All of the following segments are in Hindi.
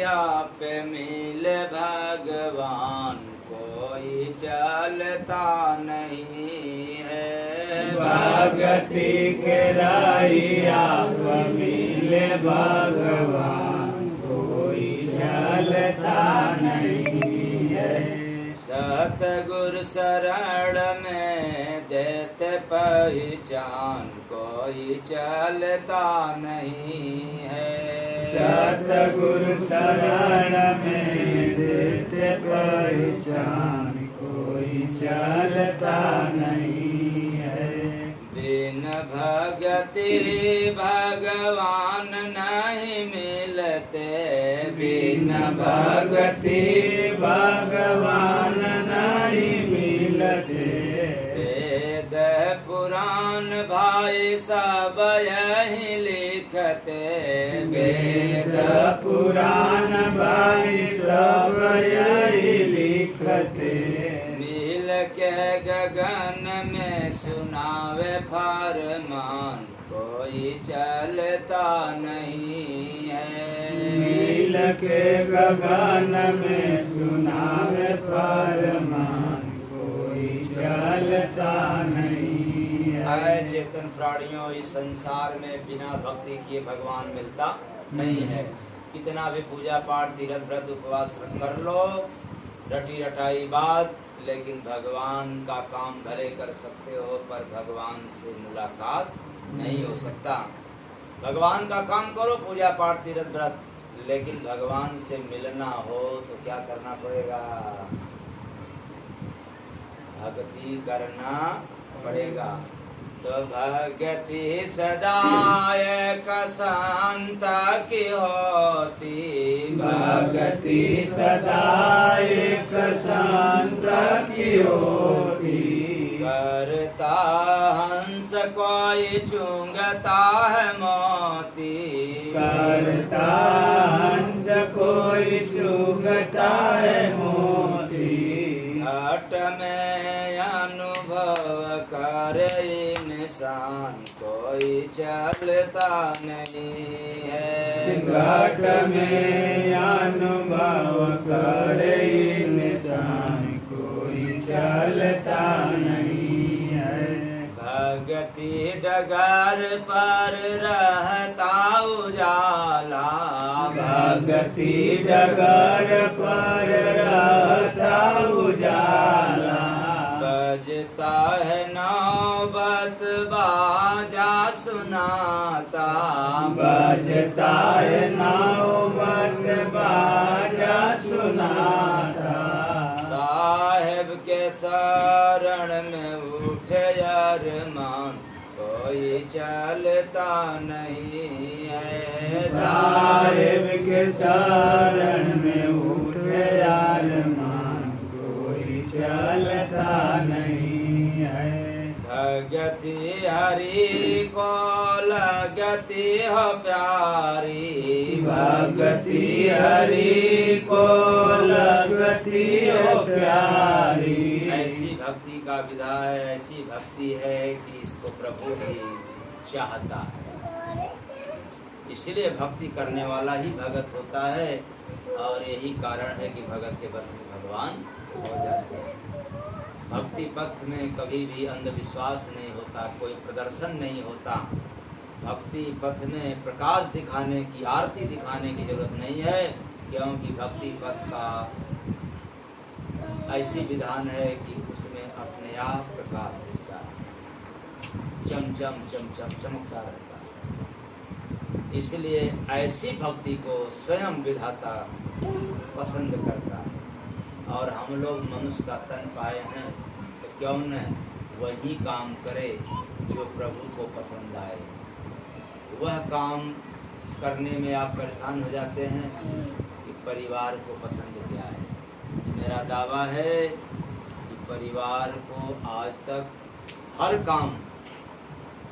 आप मिल भगवान कोई चलता नहीं है। भगति के राही आप मिले भगवान कोई चलता नहीं है। सतगुरु शरण में देते पहचान कोई चलता नहीं है। सतगुरु शरण में देते पहचान कोई चलता नहीं है। बिन भगति भगवान नहीं मिलते। बिन भगति भगवान नहीं मिलते। वेद पुराण भाई सब यही लिखते। वेद पुराण भाई सब यही लिखते। मिल के गगन में सुनावे फरमान कोई चलता नहीं है। मिल के गगन में सुनावे फरमान कोई चलता नहीं है। चेतन प्राणियों इस संसार में बिना भक्ति किए भगवान मिलता नहीं है। कितना भी पूजा पाठ तीर्थ व्रत उपवास कर लो, रटी रटाई बात, लेकिन भगवान का काम भले कर सकते हो पर भगवान से मुलाकात नहीं हो सकता। भगवान का काम करो, पूजा पाठ तीर्थ व्रत, लेकिन भगवान से मिलना हो तो क्या करना पड़ेगा? भक्ति करना पड़ेगा। तो भक्ति सदा एक संत की होती। भक्ति सदा एक संत की होती। करता हंस कोई चूंगता है मोती। करता हंस कोई चुगता है मोती। घट में अनुभव करे इंसान कोई चलता नहीं है। घट में अनुभव करे इंसान कोई चलता नहीं है। भगति डगर पर रहता उजाला। भगति डगर पर रहता उजाला। बजता है नौबत बाजा सुनाता। बजता है नौबत बाजा सुनाता। साहेब के शरण में उठे अरमान कोई चलता नहीं है। साहेब के शरण में उठे अरमान कोई चलता नहीं है। भगति हरि को लगती हो प्यारी। भगति हरि को लगती हो प्यारी। ऐसी भक्ति का विधा है, ऐसी भक्ति है कि इसको प्रभु भी चाहता है। इसलिए भक्ति करने वाला ही भगत होता है। और यही कारण है कि भगत के बस में भगवान हो जाते हैं। भक्ति पथ में कभी भी अंधविश्वास नहीं होता, कोई प्रदर्शन नहीं होता। भक्ति पथ में प्रकाश दिखाने की, आरती दिखाने की जरूरत नहीं है, क्योंकि भक्ति पथ का ऐसी विधान है कि उसमें अपने आप प्रकाश दिखता है, चम चम चम चम चमकता रहता है। इसलिए ऐसी भक्ति को स्वयं विधाता पसंद करता है। और हम लोग मनुष्य का तन पाए हैं तो क्यों न वही काम करे जो प्रभु को पसंद आए। वह काम करने में आप परेशान हो जाते हैं कि परिवार को पसंद क्या है। मेरा दावा है कि परिवार को आज तक हर काम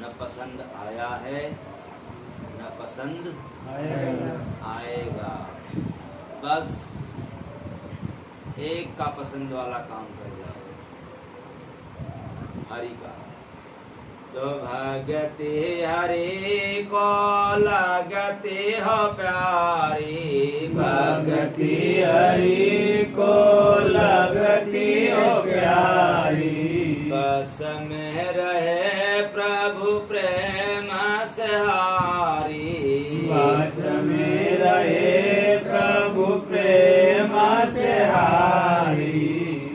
न पसंद आया है न पसंद आएगा। बस एक का पसंद वाला काम कर जाओ, हरि का। तो भगति हरि को लगती हो प्यारी। भक्ति हरि को लगती हो प्यारी। बस में रहे प्रभु प्रेम से हारी। बस में रहे प्रभु प्रेम से हारी।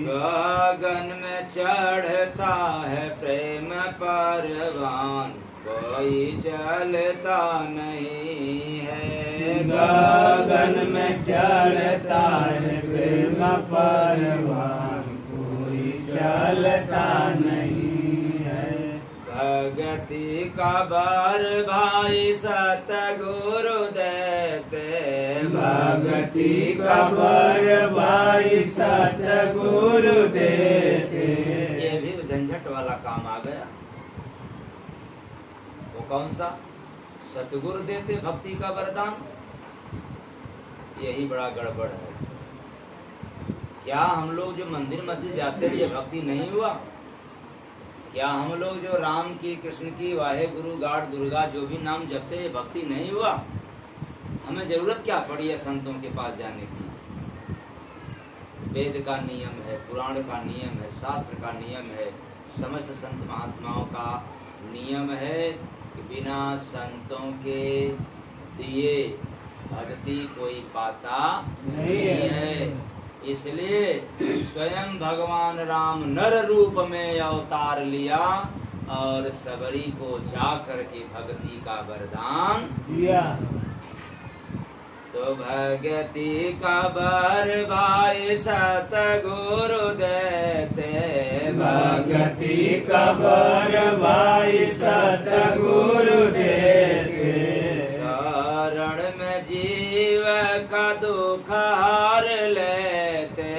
गगन में चढ़ता है प्रेम परवान, कोई चलता नहीं है। गगन में चढ़ता है प्रेम परवान, कोई चलता नहीं है। भगति का बर भाई सतगुरु देते। भगति का बर भाई सतगुरु देते। ये भी झंझट वाला काम आ गया। वो कौन सा? सतगुरु देते भक्ति का वरदान। यही बड़ा गड़बड़ है। क्या हम लोग जो मंदिर मस्जिद जाते थे ये भक्ति नहीं हुआ? क्या हम लोग जो राम की, कृष्ण की, वाहे गुरु, गाड, दुर्गा जो भी नाम जपते ये भक्ति नहीं हुआ? हमें जरूरत क्या पड़ी है संतों के पास जाने की? वेद का नियम है, पुराण का नियम है, शास्त्र का नियम है, समस्त संत महात्माओं का नियम है कि बिना संतों के दिए भक्ति कोई पाता नहीं है। इसलिए स्वयं भगवान राम नर रूप में अवतार लिया और सबरी को जाकर के भक्ति का वरदान दिया। तो भगति का बर भाई सतगुरु देते। भगति का बर भाई सतगुरु देते। शरण में जीव का दुख हार लेते।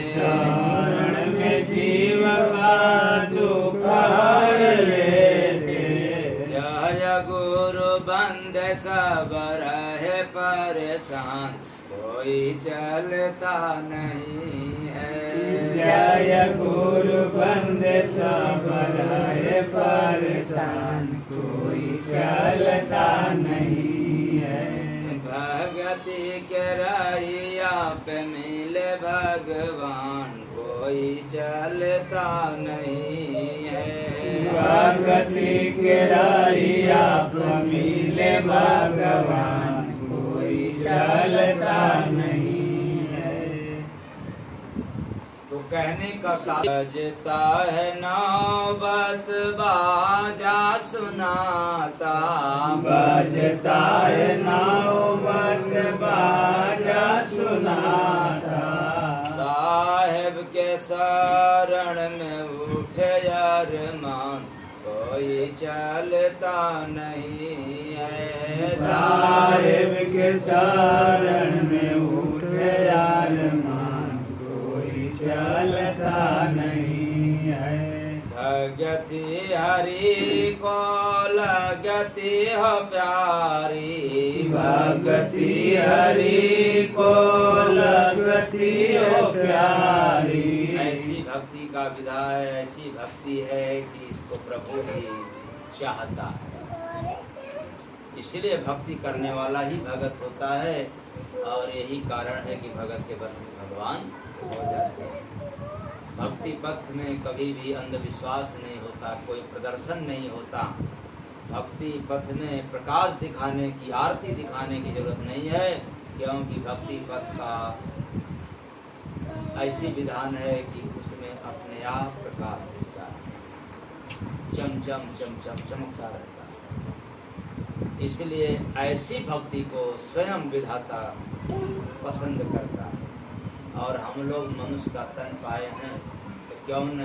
शरण में जीव का दुख हार लेते। जय गुरु बंदे सब रहे परेशान, कोई चलता नहीं है। जय गुरु बंदे सब रहे परेशान, कोई चलता नहीं है। भगति के रहिया पे मिले भगवान, कोई चलता नहीं है। भगति के रहिया पे मिले भगवान, कोई चलता नहीं है। तो कहने का बजता है नौबत बाजा सुनाता। बजता है नौबत बाजा सुनाता। साहेब के शरण में उठे अरमान, कोई चलता नहीं है। साहेब के शरण में उठे अरमान, कोई चलता नहीं है। भगति हरि को लगती हो प्यारी। भगति हरि को लगती हो प्यारी। ऐसी भक्ति का विधा है, ऐसी भक्ति है कि इसको प्रभु भी चाहता है। इसलिए भक्ति करने वाला ही भगत होता है और यही कारण है कि भगत के बस में भगवान हो जाते हैं। भक्ति पथ में कभी भी अंधविश्वास नहीं होता, कोई प्रदर्शन नहीं होता। भक्ति पथ में प्रकाश दिखाने की, आरती दिखाने की जरूरत नहीं है, क्योंकि भक्ति पथ का ऐसी विधान है कि उसमें अपने आप प्रकाश दिखता है, चम चम चम चम चमकता रहता है। इसलिए ऐसी भक्ति को स्वयं विधाता पसंद करता है। और हम लोग मनुष्य का तन पाए हैं तो क्यों न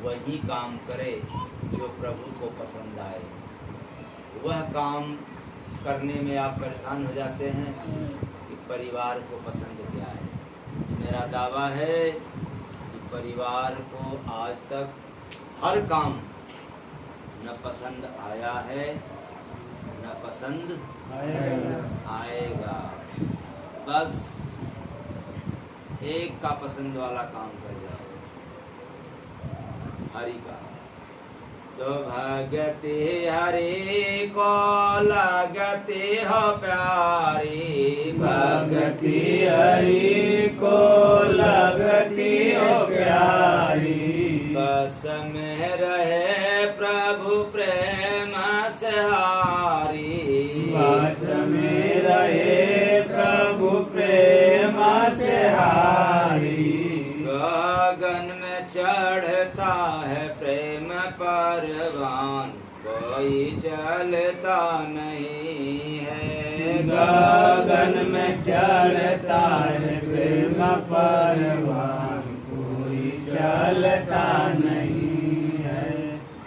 वही काम करे जो प्रभु को पसंद आए। वह काम करने में आप परेशान हो जाते हैं कि परिवार को पसंद क्या है। मेरा दावा है कि परिवार को आज तक हर काम न पसंद आया है न पसंद आएगा। बस एक का पसंद वाला काम कर जाओ, हरि का। तो भगति हरि को लगती हो प्यारी, भगति हरि को लगती हो प्यारी। बस में रहे प्रभु प्रेम से हारी, बस में रहे प्रभु प्रेम से हारी। गगन में चढ़ता है प्रेम परवान, कोई चलता नहीं है। गगन में चढ़ता है प्रेम परवान, कोई चलता नहीं है।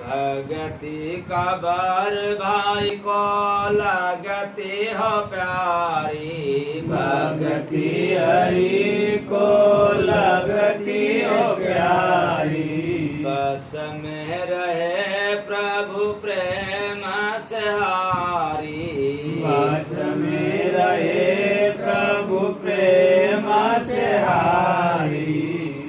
भगति का बर भाई को लगती हो प्यारी, भगति हरि को लगती हो प्यारी। बस में रहे प्रभु प्रेम से हारी, बस में रहे प्रभु प्रेम से हारी।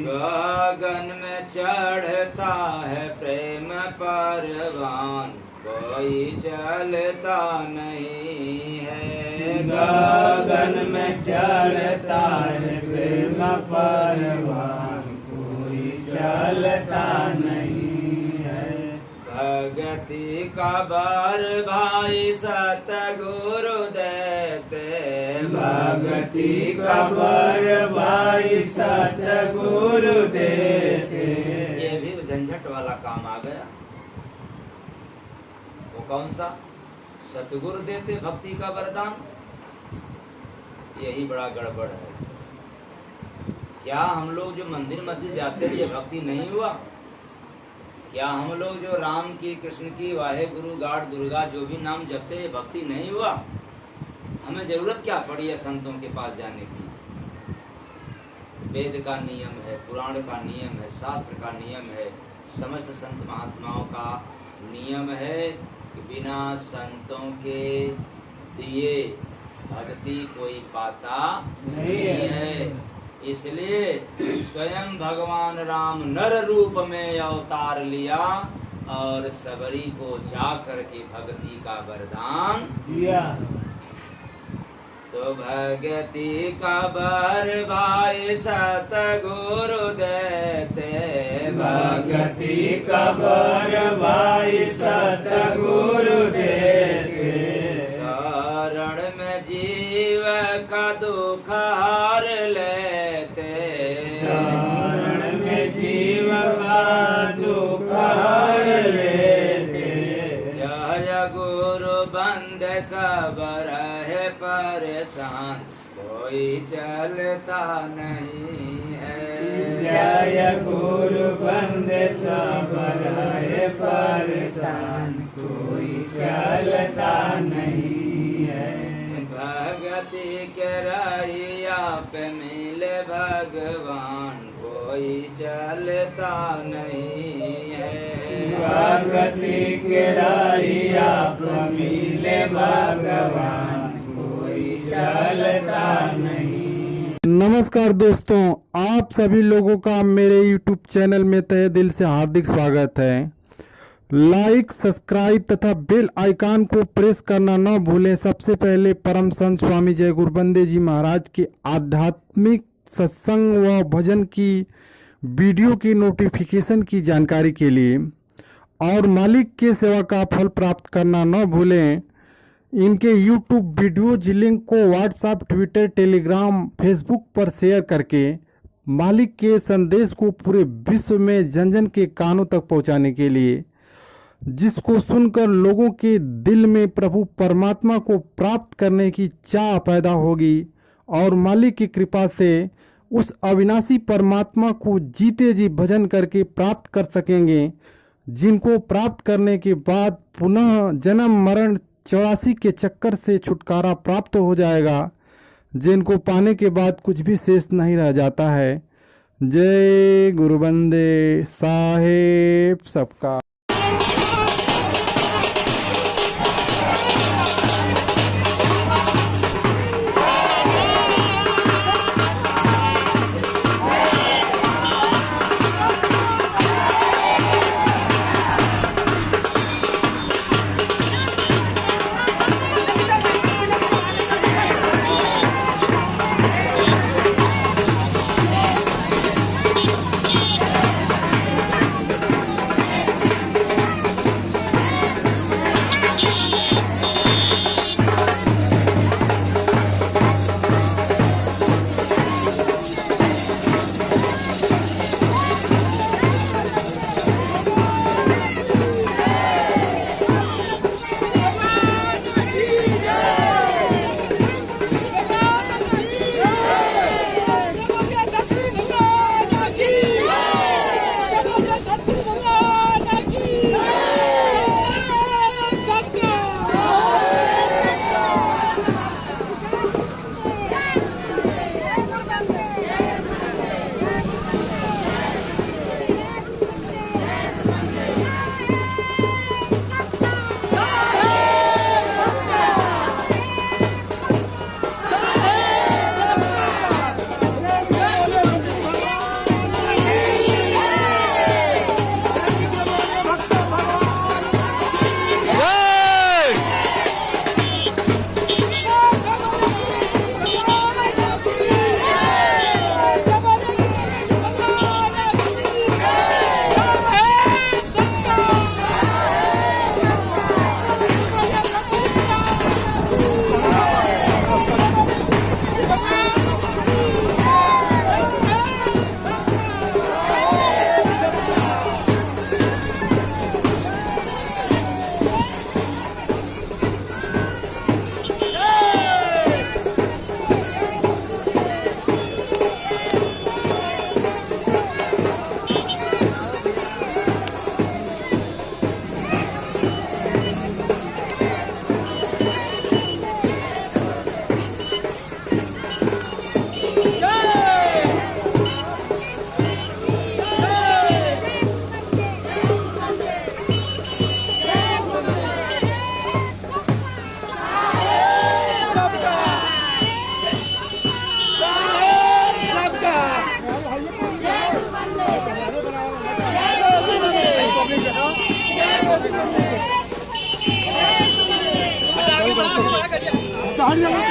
गगन में चढ़ता है प्रेम परवान, कोई चलता नहीं है। गगन में चढ़ता है प्रेम परवान, कोई चलता नहीं है। भगति का बर भाई सतगुरु देते, भगति का बर भाई सतगुरु देते। ये भी झंझट वाला काम आ गया। वो कौन सा? सतगुरु देते भक्ति का वरदान, यही बड़ा गड़बड़ है। क्या हम लोग जो मंदिर मस्जिद जाते हैं ये भक्ति नहीं हुआ? क्या हम लोग जो राम की, कृष्ण की, वाहे गुरु, गाड दुर्गा जो भी नाम जपते हैं ये भक्ति नहीं हुआ? हमें जरूरत क्या पड़ी है संतों के पास जाने की? वेद का नियम है, पुराण का नियम है, शास्त्र का नियम है, समस्त संत महात्माओं का नियम है कि बिना संतों के दिए भक्ति कोई पाता नहीं है। इसलिए स्वयं भगवान राम नर रूप में अवतार लिया और सबरी को जा करके भक्ति का वरदान दिया। तो भगति का बर भाई सतगुरु देते, भगति का बर भाई सतगुरु देते। शरण में जीव का दुख हार लेते, शरण में जीव का दुख हर लेते। जय गुरु बंद सब रहे परेशान, कोई चलता नहीं है। जय गुरु बंदे सब रहे परेशान, कोई चलता नहीं है। भगति के रहिया पे मिले भगवान, कोई चलता नहीं है। भगति के रहिया पे मिले भगवान, कोई चलता नहीं। नमस्कार दोस्तों, आप सभी लोगों का मेरे YouTube चैनल में तहे दिल से हार्दिक स्वागत है। लाइक, सब्सक्राइब तथा बेल आइकन को प्रेस करना न भूलें। सबसे पहले परम संत स्वामी जय गुरुबंदे जी महाराज के आध्यात्मिक सत्संग व भजन की वीडियो की नोटिफिकेशन की जानकारी के लिए और मालिक के सेवा का फल प्राप्त करना न भूलें। इनके YouTube वीडियो लिंक को व्हाट्सएप, ट्विटर, टेलीग्राम, फेसबुक पर शेयर करके मालिक के संदेश को पूरे विश्व में जन जन के कानों तक पहुंचाने के लिए, जिसको सुनकर लोगों के दिल में प्रभु परमात्मा को प्राप्त करने की चाह पैदा होगी और मालिक की कृपा से उस अविनाशी परमात्मा को जीते जी भजन करके प्राप्त कर सकेंगे, जिनको प्राप्त करने के बाद पुनः जन्म मरण 84 के चक्कर से छुटकारा प्राप्त हो जाएगा, जिनको पाने के बाद कुछ भी शेष नहीं रह जाता है। जय गुरुबंदे साहेब सबका। हट जा